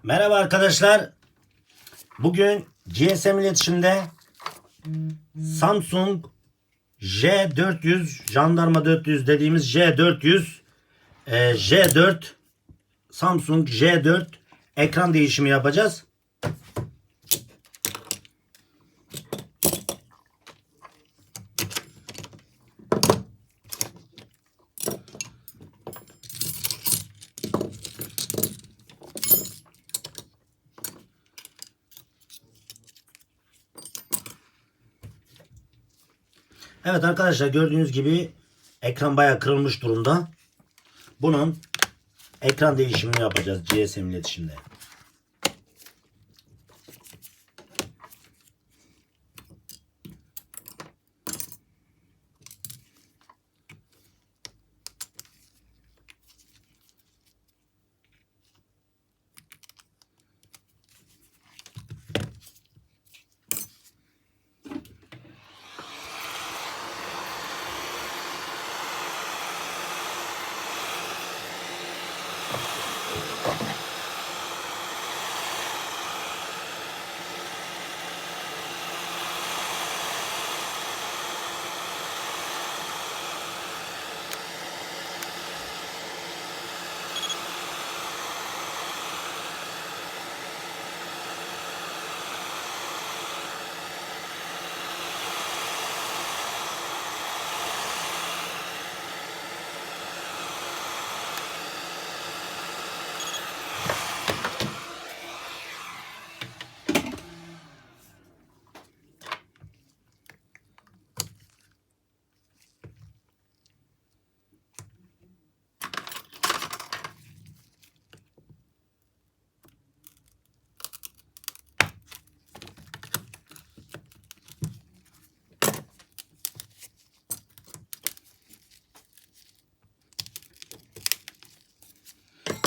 Merhaba arkadaşlar. Bugün GSM iletişimde Samsung J400 Jandarma 400 dediğimiz J400 J4 Samsung J4 ekran değişimi yapacağız. Evet arkadaşlar, gördüğünüz gibi ekran bayağı kırılmış durumda. Bunun ekran değişimini yapacağız GSM iletişimde.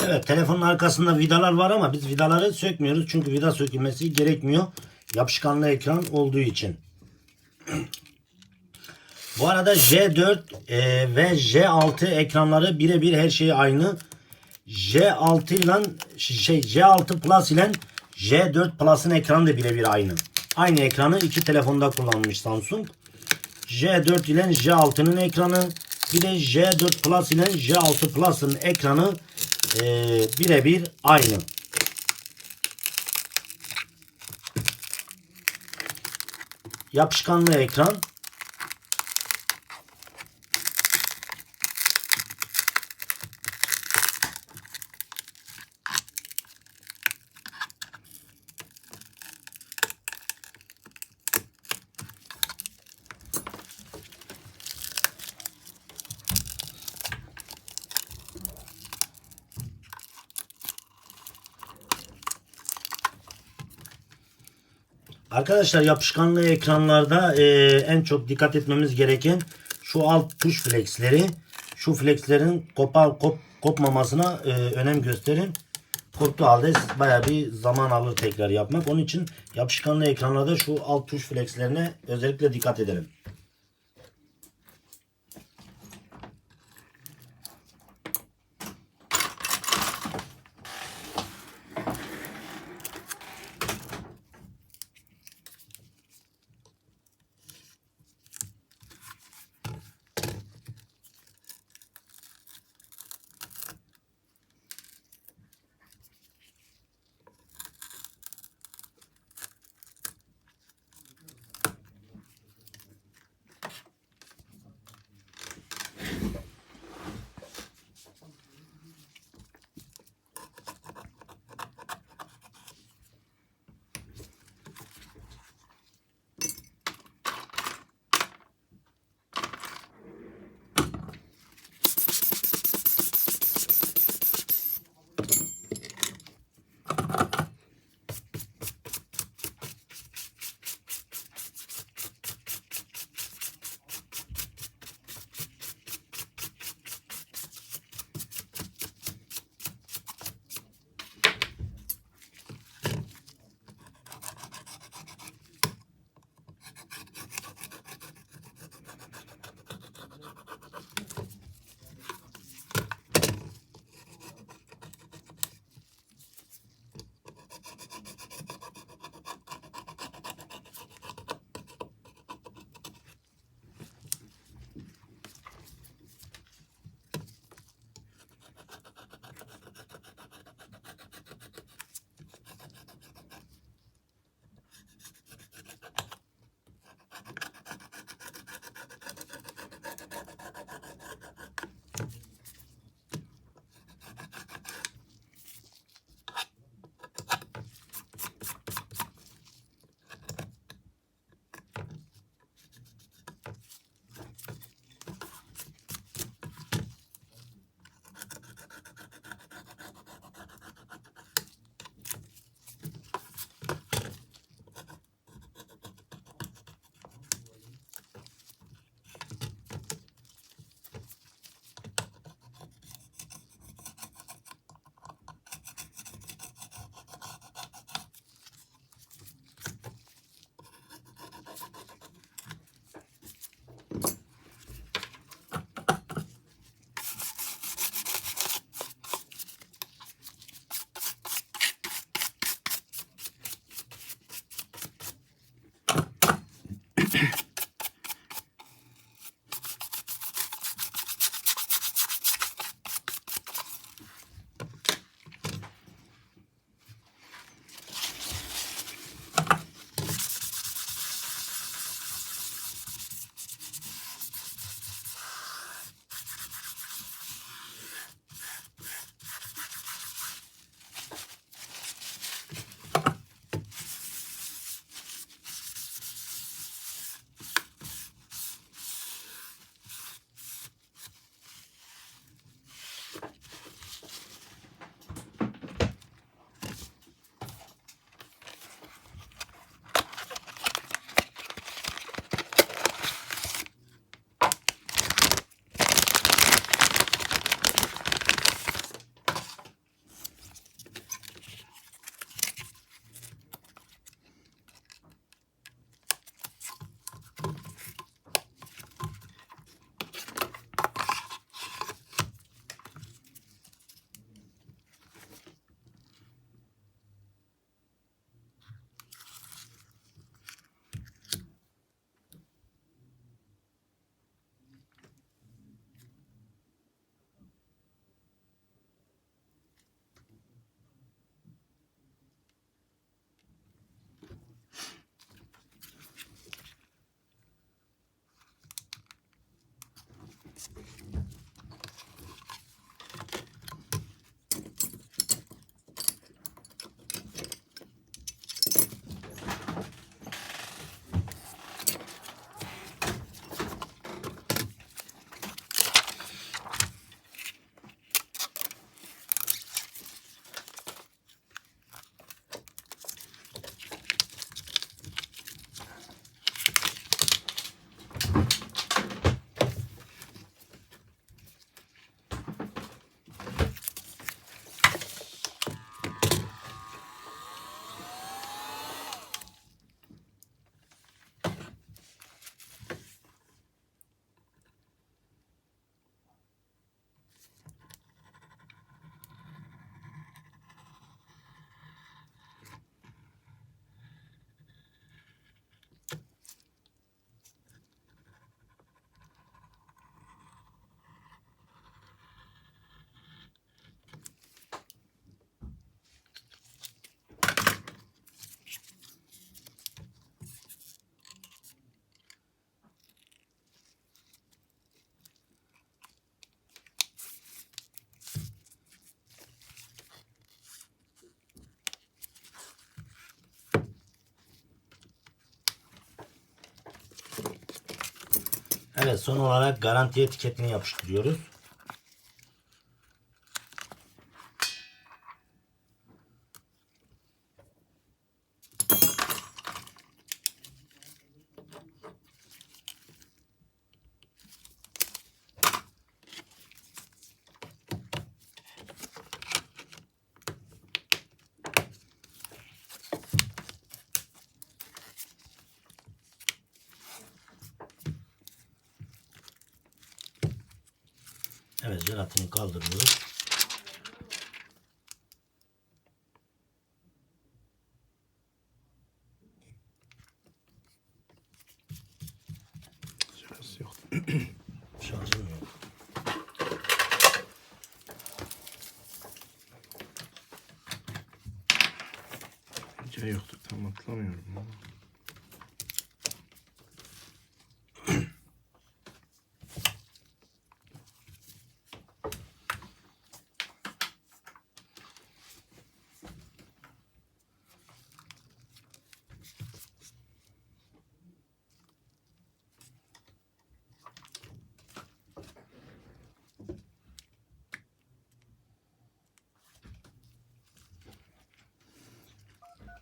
Evet, telefonun arkasında vidalar var ama biz vidaları sökmüyoruz. Çünkü vida sökülmesi gerekmiyor. Yapışkanlı ekran olduğu için. Bu arada J4 ve J6 ekranları birebir, her şey aynı. J6 ile J6 Plus ile J4 Plus'ın ekranı da birebir aynı. Aynı ekranı iki telefonda kullanmış Samsung. J4 ile J6'nın ekranı, bir de J4 Plus ile J6 Plus'ın ekranı birebir aynı. Yapışkanlı ekran. Arkadaşlar, yapışkanlı ekranlarda en çok dikkat etmemiz gereken şu alt tuş flexleri. Şu flexlerin kopmamasına önem gösterin. Koptuğu halde bayağı bir zaman alır tekrar yapmak. Onun için yapışkanlı ekranlarda şu alt tuş flexlerine özellikle dikkat edelim. Evet, son olarak garanti etiketini yapıştırıyoruz. Evet, jelatini kaldırıyoruz. Şurası yok. Şarjım yok. C yoktu, tam hatırlamıyorum ama.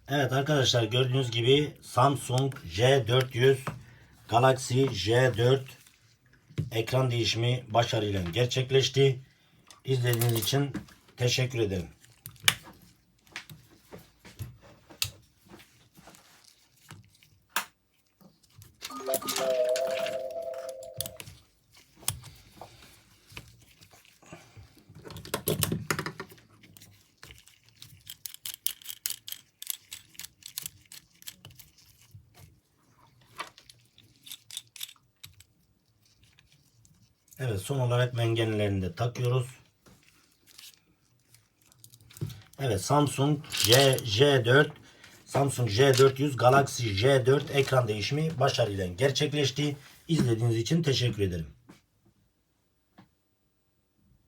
Evet arkadaşlar, gördüğünüz gibi Samsung J400 Galaxy J4 ekran değişimi başarıyla gerçekleşti. İzlediğiniz için teşekkür ederim. Evet, son olarak mengenlerini de takıyoruz. Evet, Samsung J400 Galaxy J4 ekran değişimi başarıyla gerçekleşti. İzlediğiniz için teşekkür ederim.